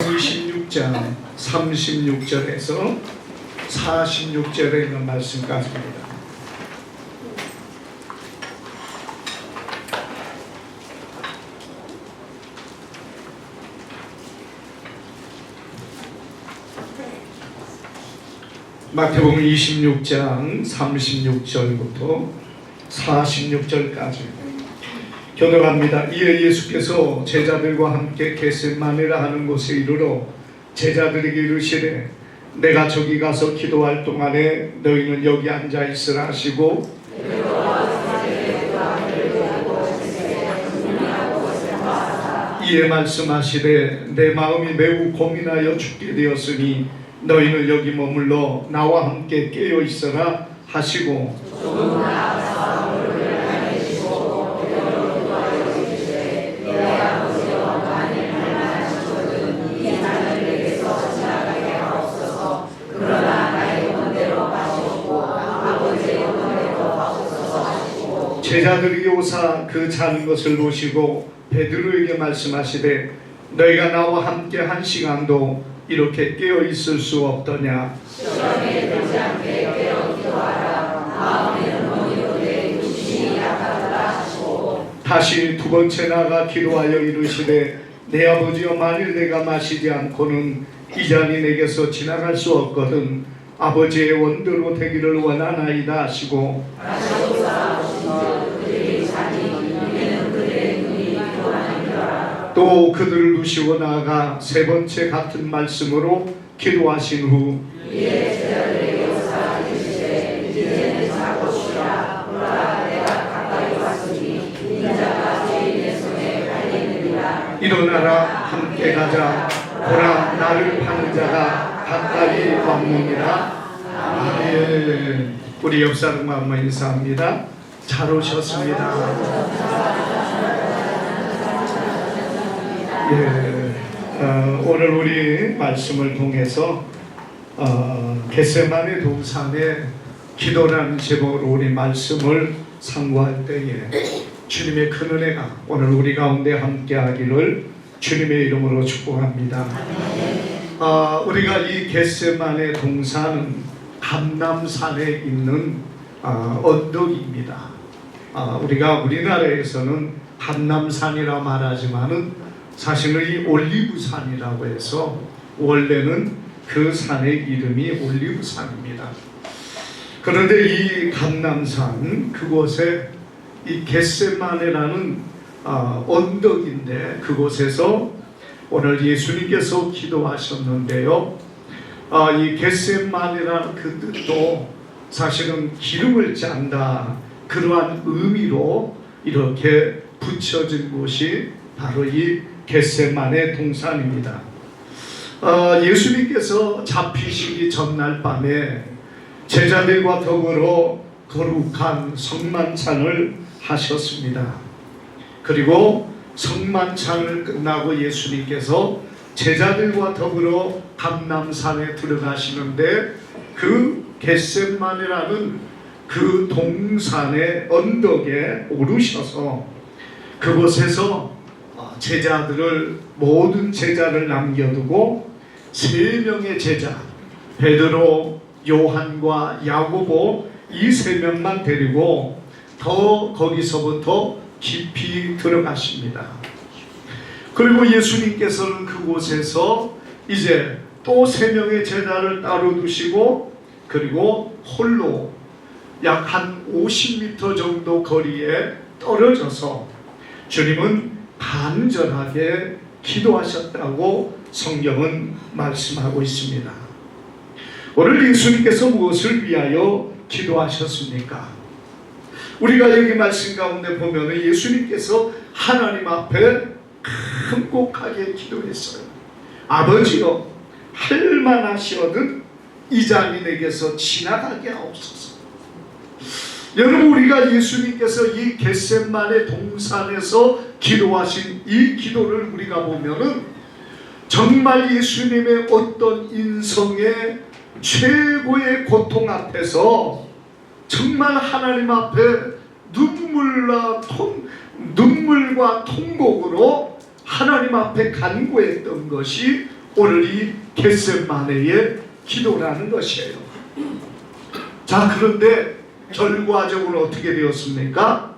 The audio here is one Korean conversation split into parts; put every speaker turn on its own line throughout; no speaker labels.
마태복음 26장 36절에서 46절에 있는 말씀까지입니다. 마태복음 26장 36절부터 46절까지 교독합니다. 이에 예수께서 제자들과 함께 겟세마네라 하는 곳에 이르러 제자들에게 이르시되 내가 저기 가서 기도할 동안에 너희는 여기 앉아 있으라 하시고 이에 말씀하시되 내 마음이 매우 고민하여 죽게 되었으니 너희는 여기 머물러 나와 함께 깨어 있어라 하시고 제자들에게 오사 그 자는 것을 보시고 베드로에게 말씀하시되 너희가 나와 함께 한 시간도 이렇게 깨어 있을 수 없더냐.
시험에 들지 않게 깨어 기도하라. 마음에는 원이로되 육신이 약하다 하시고
다시 두 번째 나가 기도하여 이르시되 내 아버지여 만일 내가 마시지 않고는 이 잔이 내게서 지나갈 수 없거든 아버지의 원대로 되기를 원하나이다 하시고 또 그들을 두시고 나아가 세 번째 같은 말씀으로 기도하신 후 일어나라 함께 가자 보라 나를 파는 자가 가까이 왔느니라. 아멘. 우리 옆 사람과 한번 인사합니다. 잘 오셨습니다. 오늘 우리 말씀을 통해서 겟세마네 동산의 기도라는 제목으로 우리 말씀을 상고할 때에 주님의 큰 은혜가 오늘 우리 가운데 함께하기를 주님의 이름으로 축복합니다. 우리가 이 겟세마네 동산은 감람산에 있는 언덕입니다. 우리가 우리나라에서는 감람산이라 말하지만은 사실은 이 올리브산이라고 해서 원래는 그 산의 이름이 올리브산입니다. 그런데 이 감람산 그곳에 이 겟세마네라는 언덕인데 그곳에서 오늘 예수님께서 기도하셨는데요. 이 겟세마네라는 그 뜻도 사실은 기름을 짠다 그러한 의미로 이렇게 붙여진 곳이 바로 이 겟세마네 동산입니다. 예수님께서 잡히시기 전날 밤에 제자들과 더불어 거룩한 성만찬을 하셨습니다. 그리고 성만찬을 끝나고 예수님께서 제자들과 더불어 감람산에 들어가시는데 그 겟세마네라는 그 동산의 언덕에 오르셔서 그곳에서 모든 제자를 남겨두고 세 명의 제자 베드로, 요한과 야고보 이 세 명만 데리고 더 거기서부터 깊이 들어가십니다. 그리고 예수님께서는 그곳에서 이제 또 세 명의 제자를 따로 두시고 그리고 홀로 약 한 50m 정도 거리에 떨어져서 주님은 간절하게 기도하셨다고 성경은 말씀하고 있습니다. 오늘 예수님께서 무엇을 위하여 기도하셨습니까? 우리가 여기 말씀 가운데 보면 예수님께서 하나님 앞에 간곡하게 기도했어요. 아버지여 할만하시거든 이 잔이 내게서 지나가게 하옵소서. 여러분 우리가 예수님께서 이 겟세마네 동산에서 기도하신 이 기도를 우리가 보면은 정말 예수님의 어떤 인성의 최고의 고통 앞에서 정말 하나님 앞에 눈물과 통곡으로 하나님 앞에 간구했던 것이 오늘 이 겟세마네의 기도라는 것이에요. 자, 그런데 결과적으로 어떻게 되었습니까?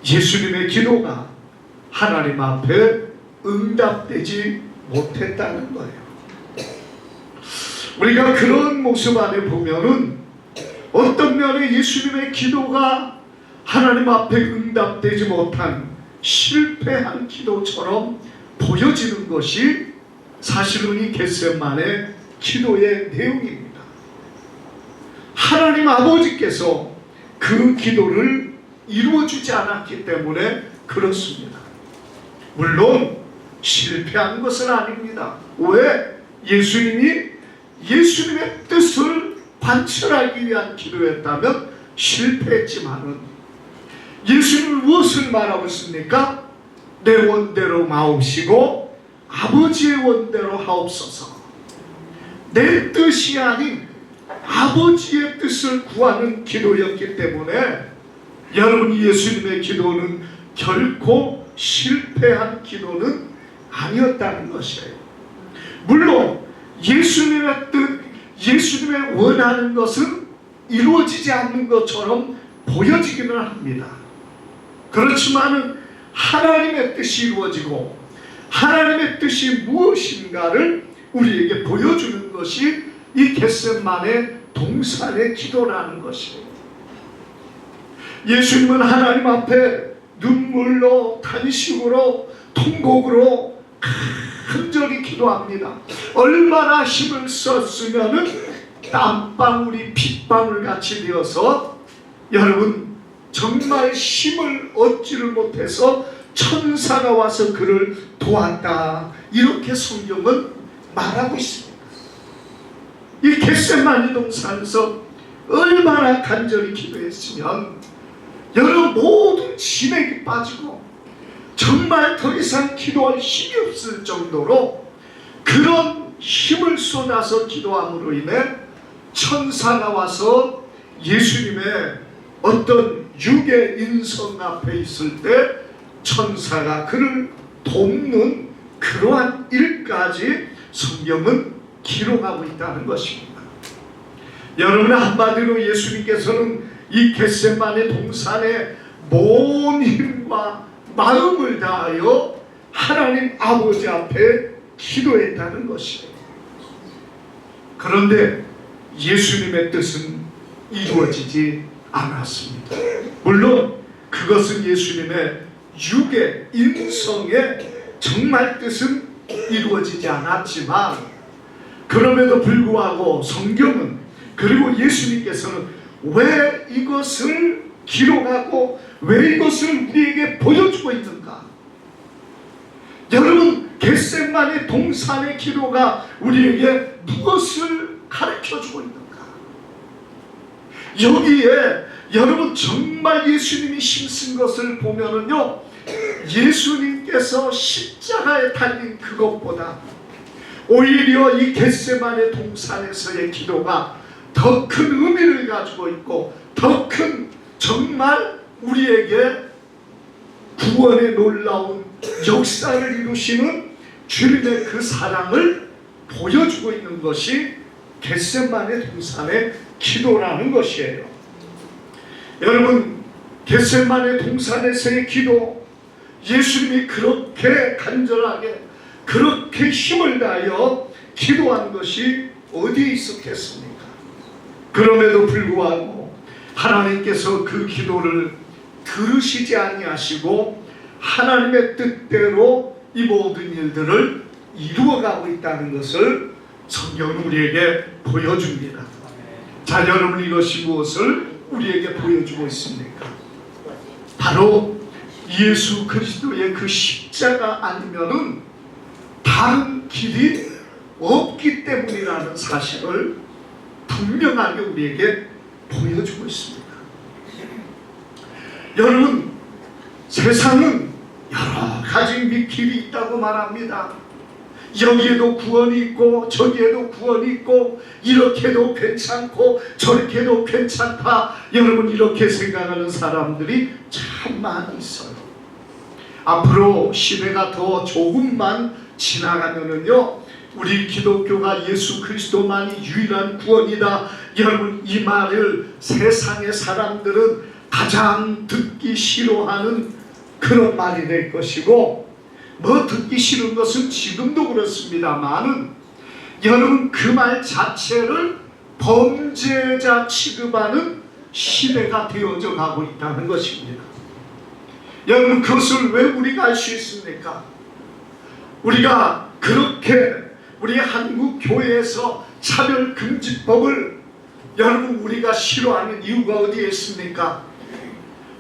예수님의 기도가 하나님 앞에 응답되지 못했다는 거예요. 우리가 그런 모습 안에 보면은 어떤 면에 예수님의 기도가 하나님 앞에 응답되지 못한 실패한 기도처럼 보여지는 것이 사실은 이 겟세마네 기도의 내용입니다. 하나님 아버지께서 그 기도를 이루어주지 않았기 때문에 그렇습니다. 물론 실패한 것은 아닙니다. 왜? 예수님의 뜻을 관철하기 위한 기도였다면 실패했지만은 예수님은 무엇을 말하고 있습니까? 내 원대로 마옵시고 아버지의 원대로 하옵소서. 내 뜻이 아닌 아버지의 뜻을 구하는 기도였기 때문에 여러분, 예수님의 기도는 결코 실패한 기도는 아니었다는 것이에요. 물론 예수님의 뜻, 예수님의 원하는 것은 이루어지지 않는 것처럼 보여지기는 합니다. 그렇지만은 하나님의 뜻이 이루어지고 하나님의 뜻이 무엇인가를 우리에게 보여주는 것이 이 겟세마네 동산의 기도라는 것이에요. 예수님은 하나님 앞에 눈물로, 탄식으로, 통곡으로 간절히 기도합니다. 얼마나 힘을 썼으면은 땀방울이 핏방울 같이 되어서 여러분 정말 힘을 얻지를 못해서 천사가 와서 그를 도왔다, 이렇게 성경은 말하고 있습니다. 이 겟세마네 동산에서 얼마나 간절히 기도했으면 여러분 모든 진액이 빠지고 정말 더 이상 기도할 힘이 없을 정도로 그런 힘을 쏟아서 기도함으로 인해 천사가 와서 예수님의 어떤 육의 인성 앞에 있을 때 천사가 그를 돕는 그러한 일까지 성경은 기록하고 있다는 것입니다. 여러분, 한마디로 예수님께서는 이 겟세마네 동산에 온 힘과 마음을 다하여 하나님 아버지 앞에 기도했다는 것이에요. 그런데 예수님의 뜻은 이루어지지 않았습니다. 물론 그것은 예수님의 육의 인성의 정말 뜻은 이루어지지 않았지만 그럼에도 불구하고 성경은, 그리고 예수님께서는 왜 이것을 기록하고 왜 이것을 우리에게 보여주고 있는가? 여러분, 겟세마네 동산의 기도가 우리에게 무엇을 가르쳐주고 있는가? 여기에 여러분 정말 예수님이 힘쓴 것을 보면은요, 예수님께서 십자가에 달린 그것보다 오히려 이 겟세마네 동산에서의 기도가 더 큰 의미를 가지고 있고 더 큰 정말 우리에게 구원의 놀라운 역사를 이루시는 주님의 그 사랑을 보여주고 있는 것이 겟세마네 동산의 기도라는 것이에요. 여러분, 겟세마네 동산에서의 기도, 예수님이 그렇게 간절하게 그렇게 힘을 다하여 기도한 것이 어디에 있었겠습니까? 그럼에도 불구하고 하나님께서 그 기도를 들으시지 아니하시고 하나님의 뜻대로 이 모든 일들을 이루어가고 있다는 것을 성경은 우리에게 보여줍니다. 자, 여러분, 이것이 무엇을 우리에게 보여주고 있습니까? 바로 예수 그리스도의 그 십자가 아니면은 다른 길이 없기 때문이라는 사실을 분명하게 우리에게 보여주고 있습니다. 여러분, 세상은 여러 가지 길이 있다고 말합니다. 여기에도 구원이 있고 저기에도 구원이 있고 이렇게도 괜찮고 저렇게도 괜찮다, 여러분 이렇게 생각하는 사람들이 참 많이 있어요. 앞으로 시대가 더 조금만 지나가면은요, 우리 기독교가 예수 그리스도만이 유일한 구원이다. 여러분, 이 말을 세상의 사람들은 가장 듣기 싫어하는 그런 말이 될 것이고, 뭐 듣기 싫은 것은 지금도 그렇습니다만은 여러분, 그 말 자체를 범죄자 취급하는 시대가 되어져 가고 있다는 것입니다. 여러분, 그것을 왜 우리가 알 수 있습니까? 우리가 그렇게 우리 한국 교회에서 차별금지법을 여러분 우리가 싫어하는 이유가 어디에 있습니까?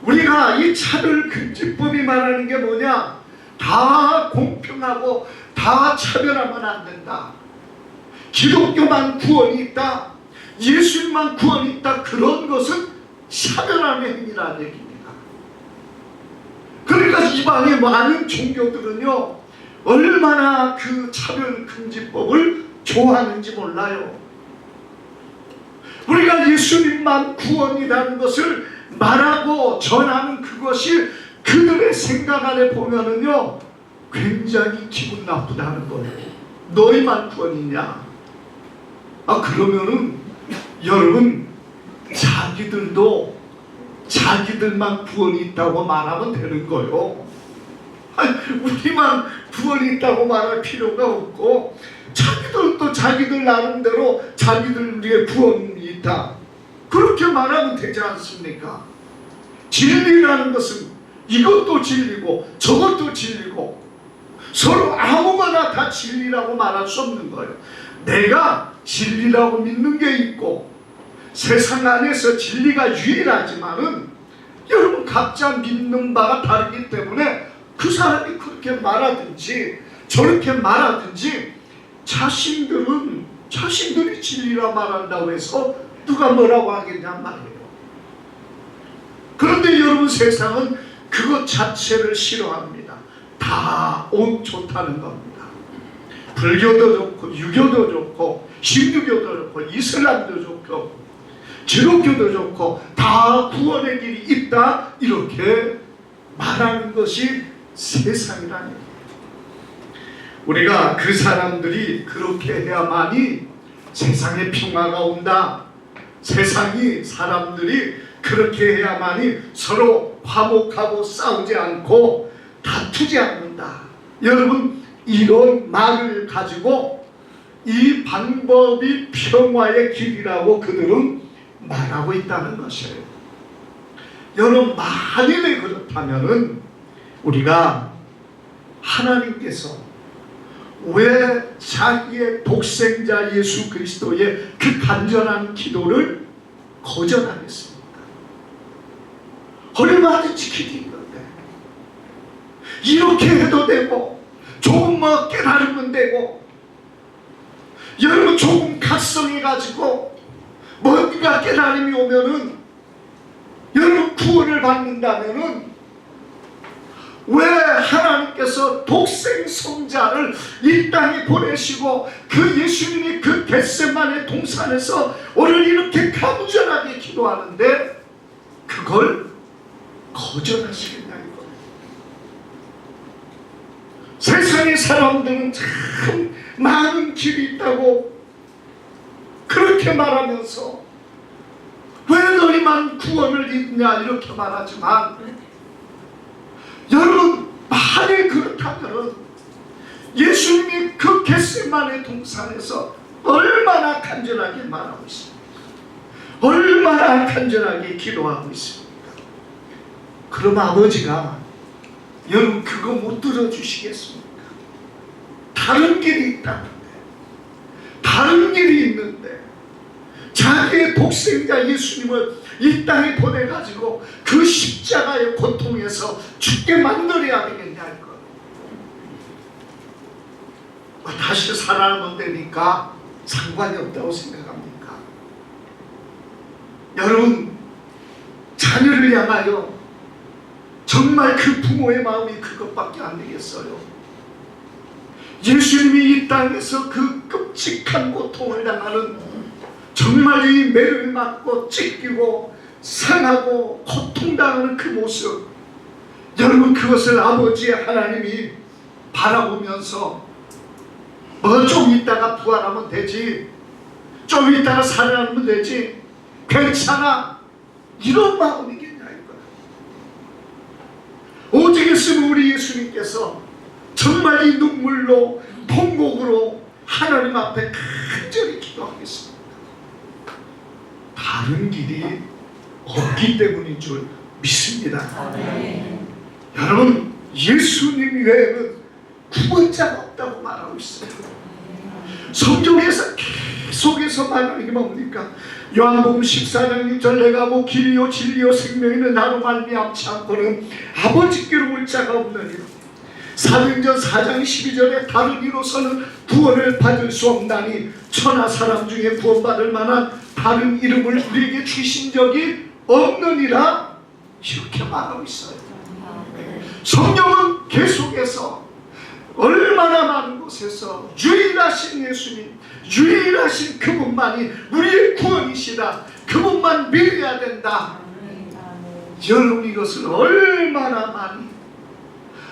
우리가 이 차별금지법이 말하는 게 뭐냐? 다 공평하고 다 차별하면 안 된다. 기독교만 구원이 있다, 예수님만 구원이 있다, 그런 것은 차별하는 행위라는 얘기입니다. 그러니까 이방의 많은 종교들은요, 얼마나 그 차별금지법을 좋아하는지 몰라요. 우리가 예수님만 구원이라는 것을 말하고 전하는 그것이 그들의 생각 안에 보면은요, 굉장히 기분 나쁘다는 거예요. 너희만 구원이냐? 그러면은 여러분, 자기들도 자기들만 구원이 있다고 말하면 되는 거예요. 우리만 구원이 있다고 말할 필요가 없고, 자기들도 자기들 나름대로 자기들의 구원이 있다, 그렇게 말하면 되지 않습니까? 진리라는 것은 이것도 진리고 저것도 진리고, 서로 아무거나 다 진리라고 말할 수 없는 거예요. 내가 진리라고 믿는 게 있고, 세상 안에서 진리가 유일하지만은 여러분, 각자 믿는 바가 다르기 때문에 그 사람이 그렇게 말하든지 저렇게 말하든지 자신들이 진리라 말한다고 해서 누가 뭐라고 하겠냔 말이에요. 그런데 여러분, 세상은 그것 자체를 싫어합니다. 다 좋다는 겁니다. 불교도 좋고 유교도 좋고 신유교도 좋고 이슬람도 좋고 기독교도 좋고 다 구원의 길이 있다, 이렇게 말하는 것이 세상이라는 얘기예요. 우리가 그 사람들이 그렇게 해야만이 세상에 평화가 온다, 세상이 사람들이 그렇게 해야만이 서로 화목하고 싸우지 않고 다투지 않는다. 여러분, 이런 말을 가지고 이 방법이 평화의 길이라고 그들은 말하고 있다는 것이에요. 여러분, 만일에 그렇다면은 우리가 하나님께서 왜 자기의 독생자 예수 그리스도의 그 간절한 기도를 거절하겠습니까? 얼마든지 지키기 있는데, 이렇게 해도 되고 조금만 깨달으면 되고, 여러분 조금 각성해가지고 뭔가 깨달음이 오면은 여러분 구원을 받는다면은, 왜 하나님께서 독생 성자를 이 땅에 보내시고 그 예수님이 그 겟세마네 동산에서 오늘 이렇게 간절하게 기도하는데 그걸 거절하시겠냐 이거예요. 세상의 사람들은 참 많은 길이 있다고 그렇게 말하면서 왜 너희만 구원을 잊냐 이렇게 말하지만, 여러분, 만일 그렇다면 예수님이 그 겟세마네 동산에서 얼마나 간절하게 말하고 있습니까? 얼마나 간절하게 기도하고 있습니까? 그럼 아버지가 여러분 그거 못 들어주시겠습니까? 다른 길이 있다는데, 다른 길이 있는데 자기의 독생자 예수님을 이 땅에 보내가지고 그 십자가의 고통에서 죽게 만들어야 되겠냐 이거. 다시 살아나면 되니까 상관이 없다고 생각합니까? 여러분, 자녀를 향하여 정말 그 부모의 마음이 그것밖에 안 되겠어요. 예수님이 이 땅에서 그 끔찍한 고통을 당하는, 정말 이 매를 맞고 찢기고 상하고 고통당하는 그 모습, 여러분 그것을 아버지의 하나님이 바라보면서 뭐 좀 있다가 부활하면 되지, 좀 있다가 살아나면 되지, 괜찮아, 이런 마음이겠냐 이거야. 오직 있으면 우리 예수님께서 정말 이 눈물로 통곡으로 하나님 앞에 간절히 기도하겠습니다. 다른 길이 없기 때문인 줄 믿습니다. 여러분, 예수님 외에는 구원자가 없다고 말하고 있어요. 성경에서 계속해서 말하는 게 뭡니까? 요한복음 14장 6절 내가 뭐 길이요 진리요 생명이는 나로 말미암지 않고는 아버지께로 올 자가 없느니라. 사도행전 4장 12절에 다른 이로서는 구원을 받을 수 없나니 천하 사람 중에 구원받을 만한 다른 이름을 우리에게 주신 적이 없느니라, 이렇게 말하고 있어요. 성경은 계속해서 얼마나 많은 곳에서 유일하신 예수님, 유일하신 그분만이 우리의 구원이시다, 그분만 믿어야 된다. 여러분, 이것을 얼마나 많이,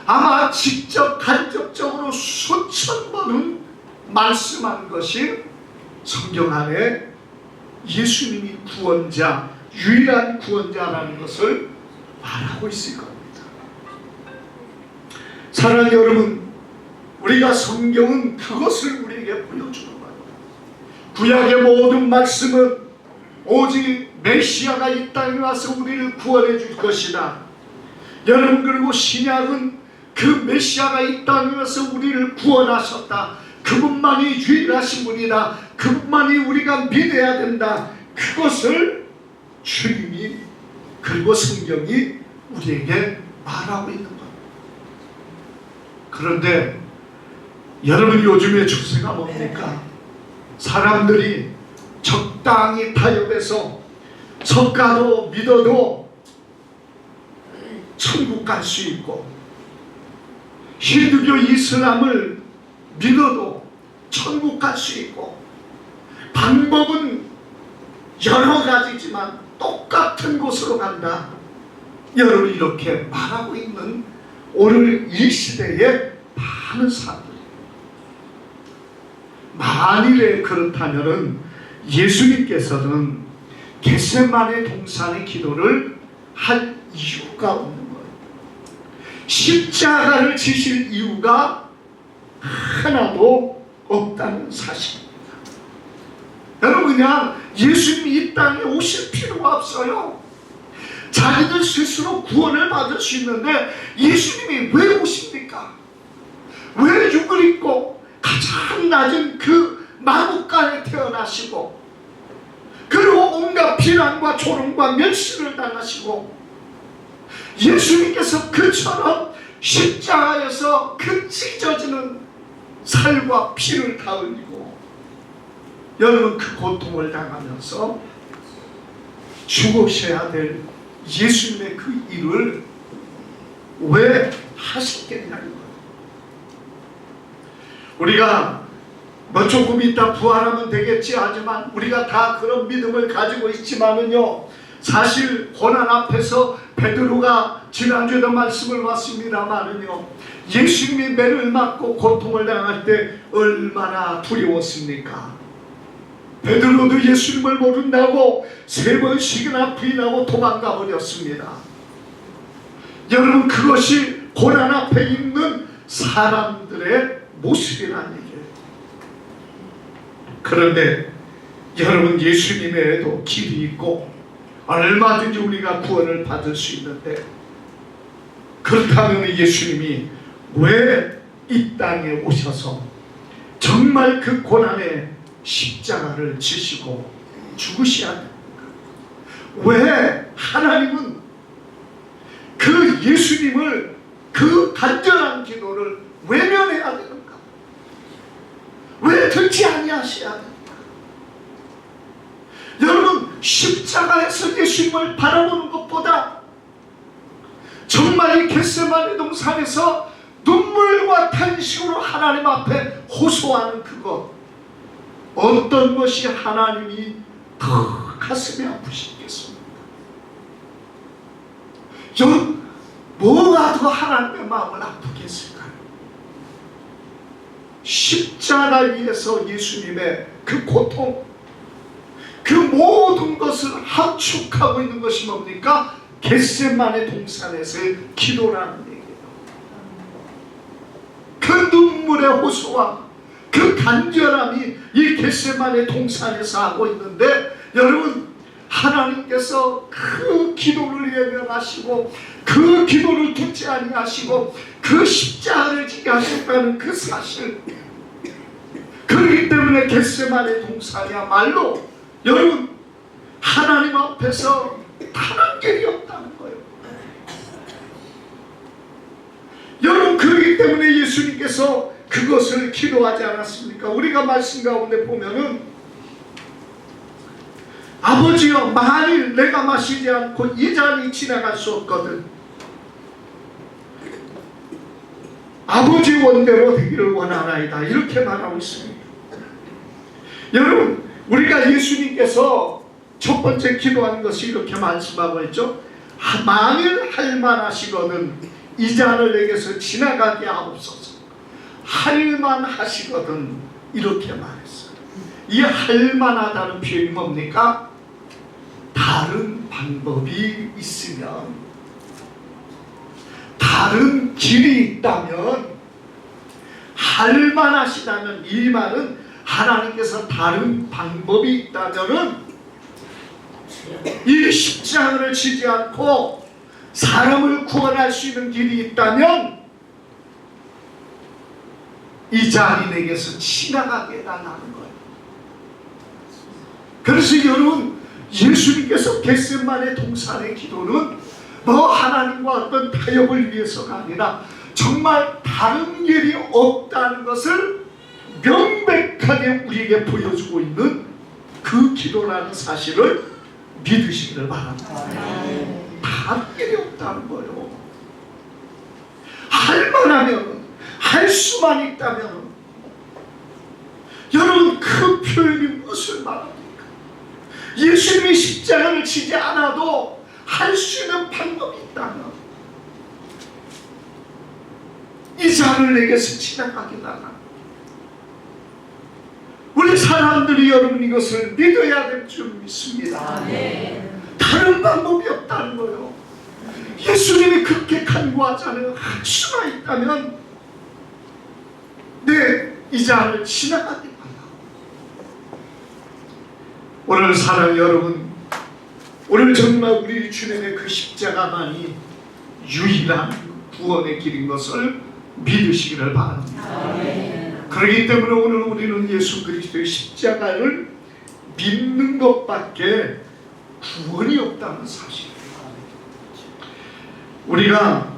아마 직접 간접적으로 수천 번은 말씀한 것이 성경 안에 예수님이 구원자, 유일한 구원자라는 것을 말하고 있을 겁니다. 사랑하는 여러분, 우리가 성경은 그것을 우리에게 보여주는 거예요. 구약의 모든 말씀은 오직 메시아가 이 땅에 와서 우리를 구원해 줄 것이다. 여러분, 그리고 신약은 그 메시아가 이 땅에 와서 우리를 구원하셨다, 그분만이 유일하신 분이다, 그분만이 우리가 믿어야 된다, 그것을 주님이 그리고 성경이 우리에게 말하고 있는 겁니다. 그런데 여러분, 요즘의 추세가 뭡니까? 사람들이 적당히 타협해서 석가도 믿어도 천국 갈 수 있고, 힌두교 이슬람을 믿어도 천국 갈 수 있고, 방법은 여러 가지지만 똑같은 곳으로 간다, 여러분, 이렇게 말하고 있는 오늘 이 시대에 많은 사람들. 만일에 그렇다면 예수님께서는 겟세마네 동산의 기도를 할 이유가 없는 거예요. 십자가를 지실 이유가 하나도 없다는 사실입니다. 여러분, 그냥 예수님이 이 땅에 오실 필요가 없어요. 자기들 스스로 구원을 받을 수 있는데 예수님이 왜 오십니까? 왜 육을 입고 가장 낮은 그 마구간에 태어나시고, 그리고 온갖 비난과 조롱과 멸시를 당하시고, 예수님께서 그처럼 십자가에서 그 찢어지는 살과 피를 다 흘리고, 여러분, 그 고통을 당하면서 죽으셔야 될 예수님의 그 일을 왜 하셨겠냐는 거예요. 우리가 뭐 조금 있다 부활하면 되겠지 하지만, 우리가 다 그런 믿음을 가지고 있지만은요, 사실 고난 앞에서 베드로가 지난주에도 말씀을 봤습니다만은요, 예수님이 매를 맞고 고통을 당할 때 얼마나 두려웠습니까? 베드로도 예수님을 모른다고 3번씩이나 부인하고 도망가 버렸습니다. 여러분, 그것이 고난 앞에 있는 사람들의 모습이라는 얘기예요. 그런데 여러분, 예수님 외에도 길이 있고 얼마든지 우리가 구원을 받을 수 있는데, 그렇다면 예수님이 왜 이 땅에 오셔서 정말 그 고난의 십자가를 지시고 죽으셔야 됩니까? 왜 하나님은 그 예수님을, 그 간절한 기도를 외면해야 되는가? 왜 듣지 아니하셔야 됩니까? 여러분, 십자가에서 예수님을 바라보는 것보다 정말 이 겟세마네 동산에서 눈물과 탄식으로 하나님 앞에 호소하는 그것, 어떤 것이 하나님이 더 가슴이 아프시겠습니까? 여러분, 뭐가 더 하나님의 마음을 아프게 했을까요? 십자가 위에서 예수님의 그 고통, 그 모든 것을 함축하고 있는 것이 뭡니까? 겟세마네 동산에서의 기도라는 얘기예요. 그 눈물의 호소와 그 간절함이 이 겟세마네 동산에서 하고 있는데, 여러분, 하나님께서 그 기도를 예견하시고 그 기도를 듣지 아니하시고 그 십자가를 지게 하셨다는 그 사실, 그렇기 때문에 겟세마네 동산이야말로 여러분 하나님 앞에서 다른 길이 없다는 거예요. 여러분, 그렇기 때문에 예수님께서 그것을 기도하지 않았습니까? 우리가 말씀 가운데 보면은 아버지여, 만일 내가 마시지 않고 이 잔이 지나갈 수 없거든 아버지 원대로 되기를 원하나이다, 이렇게 말하고 있습니다. 여러분, 우리가 예수님께서 첫 번째 기도하는 것이 이렇게 말씀하고 있죠. 만일 할만하시거든 이 잔을 내게서 지나가게 하옵소서. 할만하시거든, 이렇게 말했어요. 이 할만하다는 표현이 뭡니까? 다른 방법이 있으면, 다른 길이 있다면, 할만하시다면, 이 말은 하나님께서 다른 방법이 있다면은 이 십자가를 지지 않고 사람을 구원할 수 있는 길이 있다면 이 잔이 내게서 지나가게 해달라는 거예요. 그래서 여러분, 예수님께서 겟세마네 동산의 기도는 뭐 하나님과 어떤 타협을 위해서가 아니라 정말 다른 길이 없다는 것을 명백하게 우리에게 보여주고 있는 그 기도라는 사실을 믿으시기를 바랍니다. 다른 길이 없다는 거예요. 할 만하면, 할 수만 있다면, 여러분, 그 표현이 무엇을 말합니까? 예수님이 십자가를 지지 않아도 할 수 있는 방법이 있다면 이 잔을 내게서 지나가게 달라. 우리 사람들이 여러분 이것을 믿어야 될 줄 믿습니다. 다른 방법이 없다는 거예요. 예수님이 그렇게 간구하잖아요. 할 수만 있다면 이 잔을 지나가게 달라. 오늘 사랑 여러분, 오늘 정말 우리 주님의 그 십자가만이 유일한 구원의 길인 것을 믿으시기를 바랍니다. 그렇기 때문에 오늘 우리는 예수 그리스도의 십자가를 믿는 것밖에 구원이 없다는 사실입니다. 우리가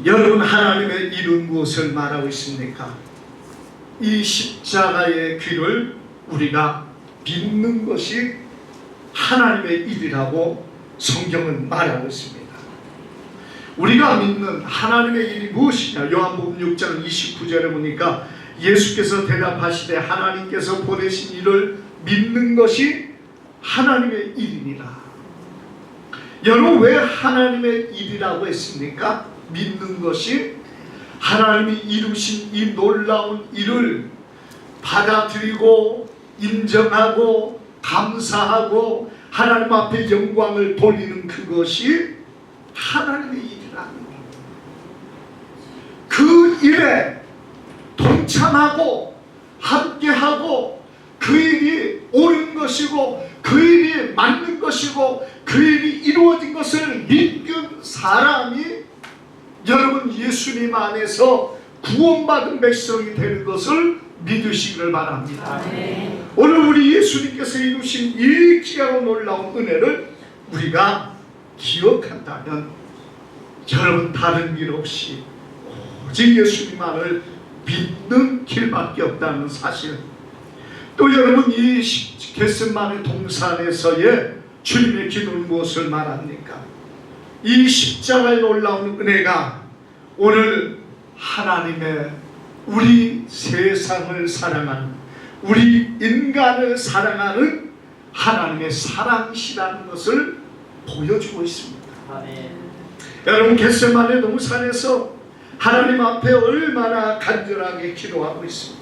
여러분, 하나님의 일은 무엇을 말하고 있습니까? 이 십자가의 길을 우리가 믿는 것이 하나님의 일이라고 성경은 말하고 있습니다. 우리가 믿는 하나님의 일이 무엇이냐? 요한복음 6장 29절에 보니까 예수께서 대답하시되 하나님께서 보내신 일을 믿는 것이 하나님의 일이니라. 여러분, 왜 하나님의 일이라고 했습니까? 믿는 것이 하나님이 이루신 이 놀라운 일을 받아들이고 인정하고 감사하고 하나님 앞에 영광을 돌리는 그것이 하나님의 일이라는 거예요. 그 일에 동참하고 함께하고 그 일이 옳은 것이고 그 일이 맞는 것이고 그 일이 이루어진 것을 믿는 사람이 여러분 예수님 안에서 구원받은 백성이 되는 것을 믿으시기를 바랍니다. 오늘 우리 예수님께서 이루신 이 귀하고 놀라운 은혜를 우리가 기억한다면 여러분 다른 길 없이 오직 예수님만을 믿는 길밖에 없다는 사실, 또 여러분 이 겟세마네 동산에서의 주님의 기도는 무엇을 말합니까? 이 십자가의 놀라운 은혜가 오늘 하나님의 우리 세상을 사랑하는, 우리 인간을 사랑하는 하나님의 사랑이시라는 것을 보여주고 있습니다. 아멘. 여러분 겟세마네 동산에서 하나님 앞에 얼마나 간절하게 기도하고 있습니까?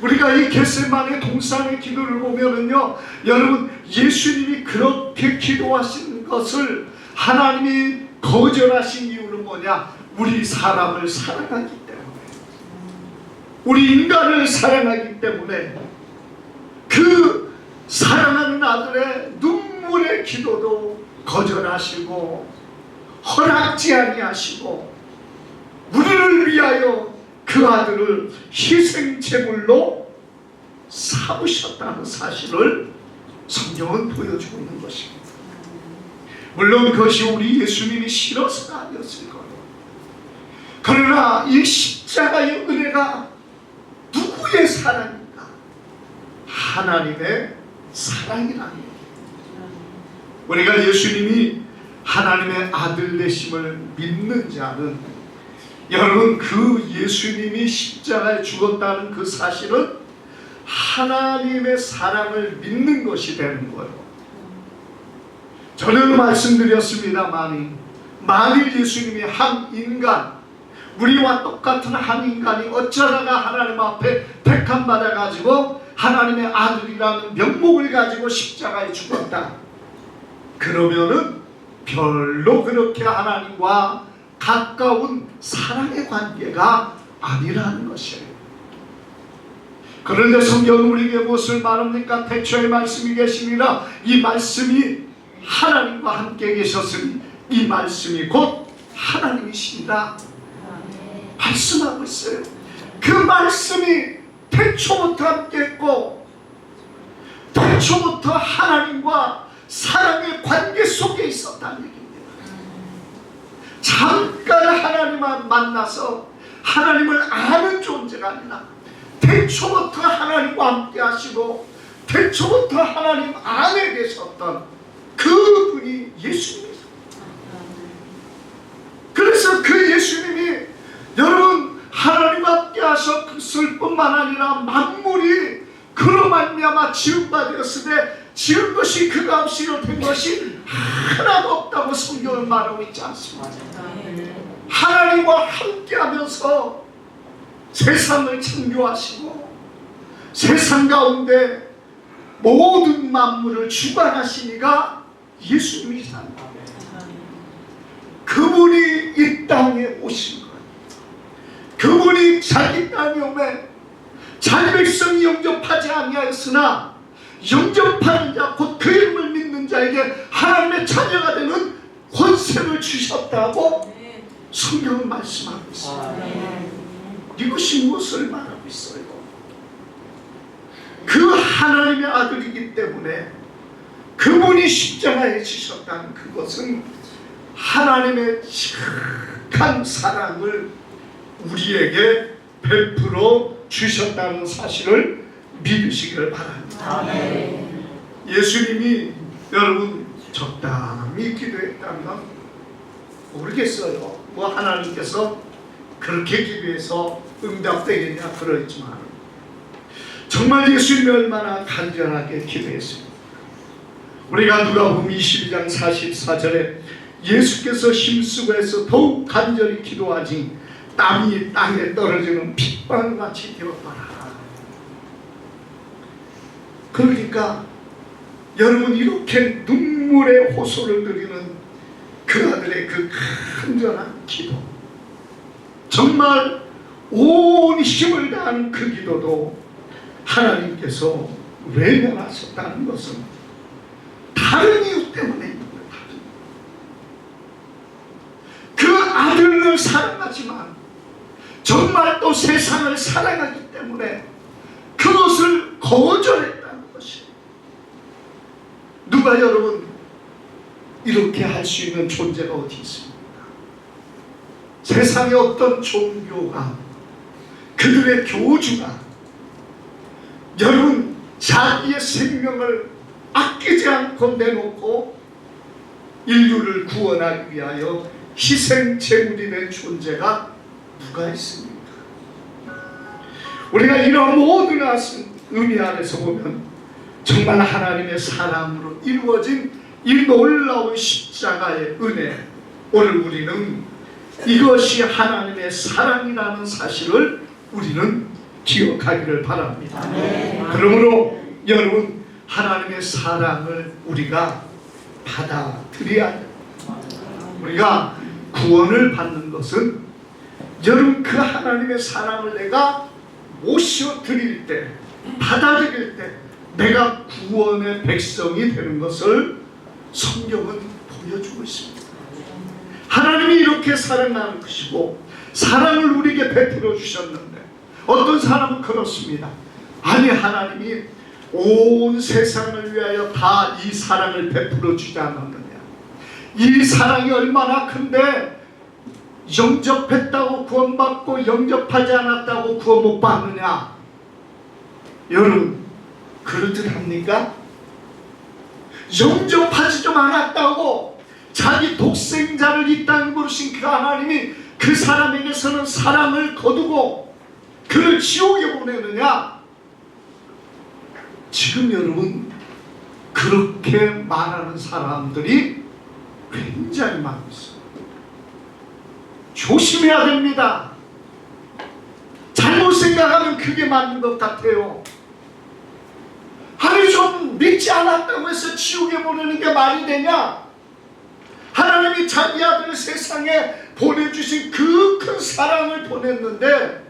우리가 이 겟세마네 동산의 기도를 보면은요, 여러분, 예수님이 그렇게 기도하신 것을 하나님이 거절하신 이유는 뭐냐? 우리 사람을 사랑하기 때문에, 우리 인간을 사랑하기 때문에 그 사랑하는 아들의 눈물의 기도도 거절하시고 허락지 아니하시고 우리를 위하여 그 아들을 희생제물로 삼으셨다는 사실을 성경은 보여주고 있는 것입니다. 물론 그것이 우리 예수님이 싫어서가 아니었을 거예요. 그러나 이 십자가의 은혜가 누구의 사랑인가? 하나님의 사랑이라는 거예요. 우리가 예수님이 하나님의 아들 되심을 믿는 자는, 여러분, 그 예수님이 십자가에 죽었다는 그 사실은 하나님의 사랑을 믿는 것이 되는 거예요. 저는 말씀드렸습니다만, 만일 예수님이 한 인간, 우리와 똑같은 한 인간이 어쩌다가 하나님 앞에 택함 받아가지고 하나님의 아들이라는 명목을 가지고 십자가에 죽었다, 그러면은 별로 그렇게 하나님과 가까운 사랑의 관계가 아니라는 것이에요. 그런데 성경은 우리에게 무엇을 말합니까? 태초에 말씀이 계시니라. 이 말씀이 하나님과 함께 계셨으니 이 말씀이 곧 하나님이시니라 말씀하고 있어요. 그 말씀이 태초부터 함께했고 태초부터 하나님과 사랑의 관계 속에 있었다는 얘기입니다. 잠깐 하나님을 만나서 하나님을 아는 존재가 아니라 태초부터 하나님과 함께 하시고 태초부터 하나님 안에 계셨던 그분이 예수님이죠. 그래서 그 예수님이, 여러분, 하나님과 함께 하셨을 뿐만 아니라 만물이 그로 말미암아 지은 바 되었으되 지은 것이 그가 없이로 된 것이 하나도 없다고 성경은 말하고 있지 않습니까? 하나님과 함께하면서 세상을 창조하시고 세상 가운데 모든 만물을 주관하시니가 예수님이십니다. 그분이 이 땅에 오신 거예요. 그분이 자기 땅에 오매 자기 백성이 영접하지 아니하였으나 영접하는 자, 곧 그 이름을 믿는 자에게 하나님의 자녀가 되는 권세를 주셨다고 성경은 말씀하고 있습니다. 이것이 무엇을 말하고 있어요? 그 하나님의 아들이기 때문에 그분이 십자가에 지셨다는 그것은 하나님의 착한 사랑을 우리에게 베풀어 주셨다는 사실을 믿으시기를 바랍니다. 예수님이, 여러분, 적당히 기도했다면 모르겠어요. 뭐 하나님께서 그렇게 기도해서 응답되겠냐 그러지만 정말 예수님이 얼마나 간절하게 기도했습니다. 우리가 누가복음 22장 44절에 예수께서 힘쓰고 해서 더욱 간절히 기도하지 땀이 땅에 떨어지는 핏방울같이 되었더라. 그러니까 여러분, 이렇게 눈물의 호소를 드리는 그 아들의 그 간절한 기도, 정말 온 힘을 다하는 그 기도도 하나님께서 외면하셨다는 것은 다른 이유 때문에 있는 거예요. 그 아들을 사랑하지만 정말 또 세상을 사랑하기 때문에 그것을 거절했다는 것이, 누가 여러분 이렇게 할 수 있는 존재가 어디 있습니까? 세상의 어떤 종교가, 그들의 교주가 여러분 자기의 생명을 아끼지 않고 내놓고 인류를 구원하기 위하여 희생 제물이 된 존재가 누가 있습니까? 우리가 이런 모든 의미 안에서 보면 정말 하나님의 사랑으로 이루어진 이 놀라운 십자가의 은혜, 오늘 우리는 이것이 하나님의 사랑이라는 사실을 우리는 기억하기를 바랍니다. 그러므로 여러분, 하나님의 사랑을 우리가 받아들여야 돼요. 우리가 구원을 받는 것은 여러분, 그 하나님의 사랑을 내가 모셔 드릴 때, 받아들일 때 내가 구원의 백성이 되는 것을 성경은 보여주고 있습니다. 하나님이 이렇게 사랑하는 것이고 사랑을 우리에게 베풀어 주셨는데, 어떤 사람은 그렇습니다. 아니, 하나님이 온 세상을 위하여 다 이 사랑을 베풀어 주지 않았느냐, 이 사랑이 얼마나 큰데 영접했다고 구원받고 영접하지 않았다고 구원 못 받느냐. 여러분, 그렇듯 합니까? 영접하지 좀 않았다고 자기 독생자를 이 땅에 부르신 그 하나님이 그 사람에게서는 사랑을 거두고 그를 지옥에 보내느냐? 지금 여러분, 그렇게 말하는 사람들이 굉장히 많이 있어요. 조심해야 됩니다. 잘못 생각하면 그게 맞는 것 같아요. 아니, 좀 믿지 않았다고 해서 지옥에 보내는 게 말이 되냐? 하나님이 자기 아들을 세상에 보내주신 그 큰 사랑을 보냈는데,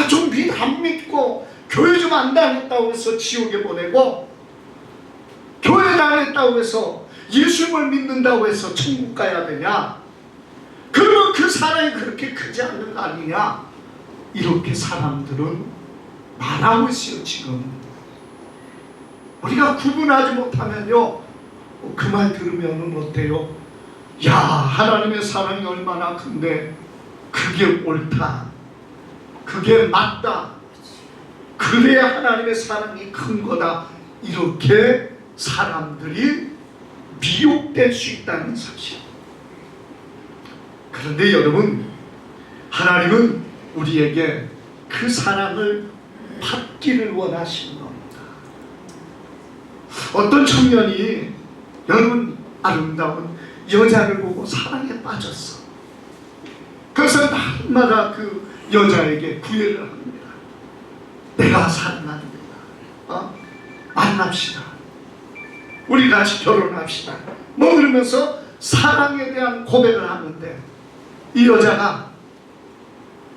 좀 안 믿고 교회 좀 안 다녔다고 해서 지옥에 보내고, 교회 다녔다고 해서 예수님을 믿는다고 해서 천국 가야 되냐? 그러면 그 사랑이 그렇게 크지 않는 거 아니냐? 이렇게 사람들은 말하고 있어요. 지금 우리가 구분하지 못하면요, 그 말 들으면 어때요? 야, 하나님의 사랑이 얼마나 큰데 그게 옳다, 그게 맞다, 그래야 하나님의 사랑이 큰 거다, 이렇게 사람들이 미혹될 수 있다는 사실. 그런데 여러분, 하나님은 우리에게 그 사랑을 받기를 원하시는 겁니다. 어떤 청년이 여러분 아름다운 여자를 보고 사랑에 빠졌어. 그래서 날마다 그 여자에게 구애를 합니다. 내가 사랑합니다. 만납시다. 우리 같이 결혼합시다. 뭐 그러면서 사랑에 대한 고백을 하는데, 이 여자가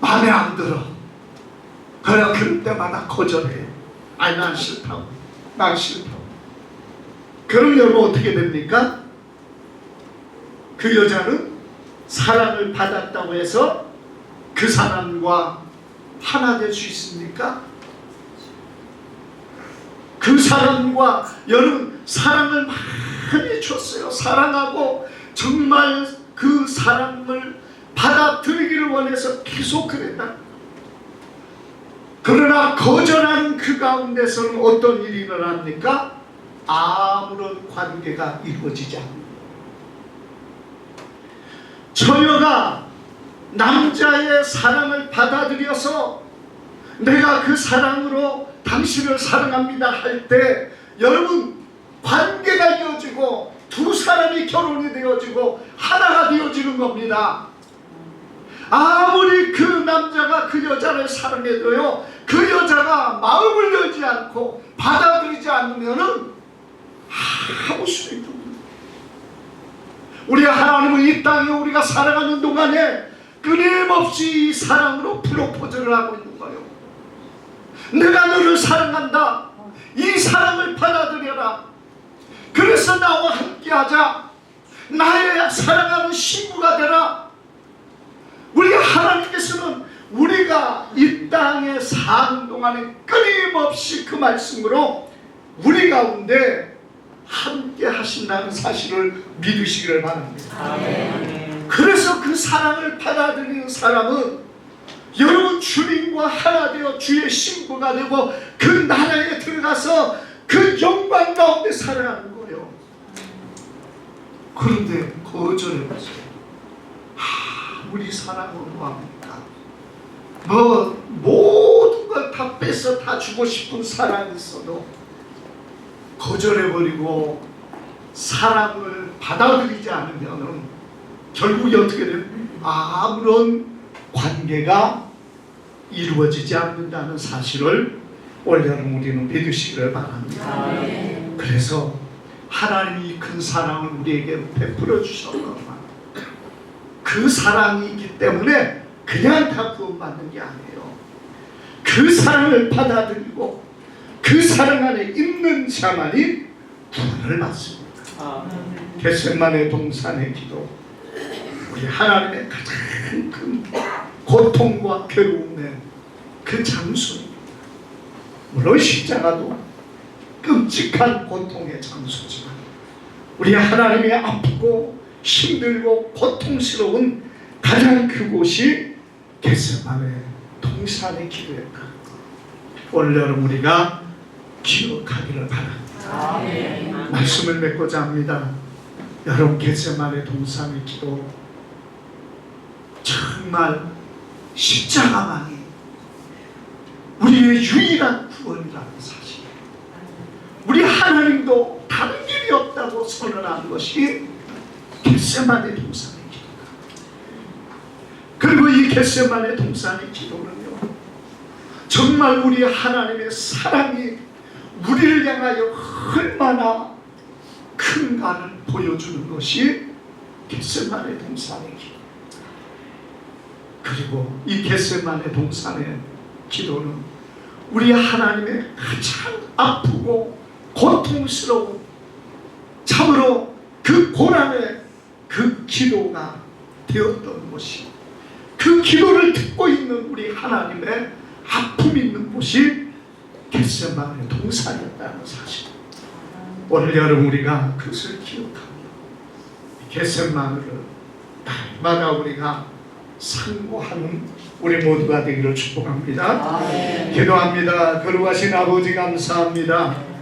마음에 안 들어. 그냥 그럴 때마다 거절해요. 아니, 난 싫다고. 난 싫다고. 그럼 여러분 어떻게 됩니까? 그 여자는 사랑을 받았다고 해서 그 사람과 하나 될 수 있습니까? 그 사람과 여러분 사랑을 많이 줬어요. 사랑하고 정말 그 사랑을 받아들이기를 원해서 계속 그랬다. 그러나 거절하는 그 가운데서는 어떤 일이 일어납니까? 아무런 관계가 이루어지지 않습니다. 처녀가 남자의 사랑을 받아들여서 내가 그 사랑으로 당신을 사랑합니다 할 때, 여러분, 관계가 이어지고 두 사람이 결혼이 되어지고 하나가 되어지는 겁니다. 아무리 그 남자가 그 여자를 사랑해도요, 그 여자가 마음을 열지 않고 받아들이지 않으면은 아무 수도 없습니다. 우리 하나님은 이 땅에 우리가 살아가는 동안에 끊임없이 이 사랑으로 프로포즈를 하고 있는 거예요. 내가 너를 사랑한다. 이 사랑을 받아들여라. 그래서 나와 함께하자. 나의 사랑하는 신부가 되라. 우리 하나님께서는 우리가 이 땅에 사는 동안에 끊임없이 그 말씀으로 우리 가운데 함께 하신다는 사실을 믿으시기를 바랍니다. 아멘. 그래서 그 사랑을 받아들이는 사람은 여러분 주님과 하나 되어 주의 신부가 되고 그 나라에 들어가서 그 영광 가운데 살아가는 거예요. 그런데 거절해보세요. 우리 사랑은 뭐합니까? 모든 걸 다 뺏어 다 주고 싶은 사랑이 있어도 거절해버리고 사랑을 받아들이지 않으면 결국이 어떻게 돼요? 아무런 관계가 이루어지지 않는다는 사실을 올여름 우리는 믿으시기를 바랍니다. 그래서 하나님이 큰 사랑을 우리에게 베풀어 주셨구나. 그 사랑이 있기 때문에 그냥 다 구원받는 게 아니에요. 그 사랑을 받아들이고 그 사랑 안에 있는 자만이 구원을 받습니다. 겟세마네 동산의 기도, 우리 하나님의 가장 큰 고통과 괴로움의 그 장소입니다. 물론 십자가도 끔찍한 고통의 장소지만 우리 하나님의 아프고 힘들고 고통스러운 가장 그곳이 겟세마네 동산의 기도였다. 올여름 우리가 기억하기를 바랍니다. 말씀을 맺고자 합니다. 여러분, 겟세마네 동산의 기도, 정말 십자가만이 우리의 유일한 구원이라는 사실, 우리 하나님도 다른 길이 없다고 선언한 것이 겟세마네 동산의 기도다. 그리고 이 겟세마네 동산의 기도는요, 정말 우리 하나님의 사랑이 우리를 향하여 얼마나 큰가를 보여주는 것이 겟세마네 동산의 기도. 그리고 이 겟세마네 동산의 기도는 우리 하나님의 가장 아프고 고통스러운, 참으로 그 고난의 그 기도가 되었던 곳이, 그 기도를 듣고 있는 우리 하나님의 아픔 있는 곳이 겟세마네 동산이었다는 사실, 오늘 여러분 우리가 그것을 기억합니다. 겟세마네를 날마다 우리가 상고하는 우리 모두가 되기를 축복합니다. 기도합니다. 거룩하신 아버지 감사합니다.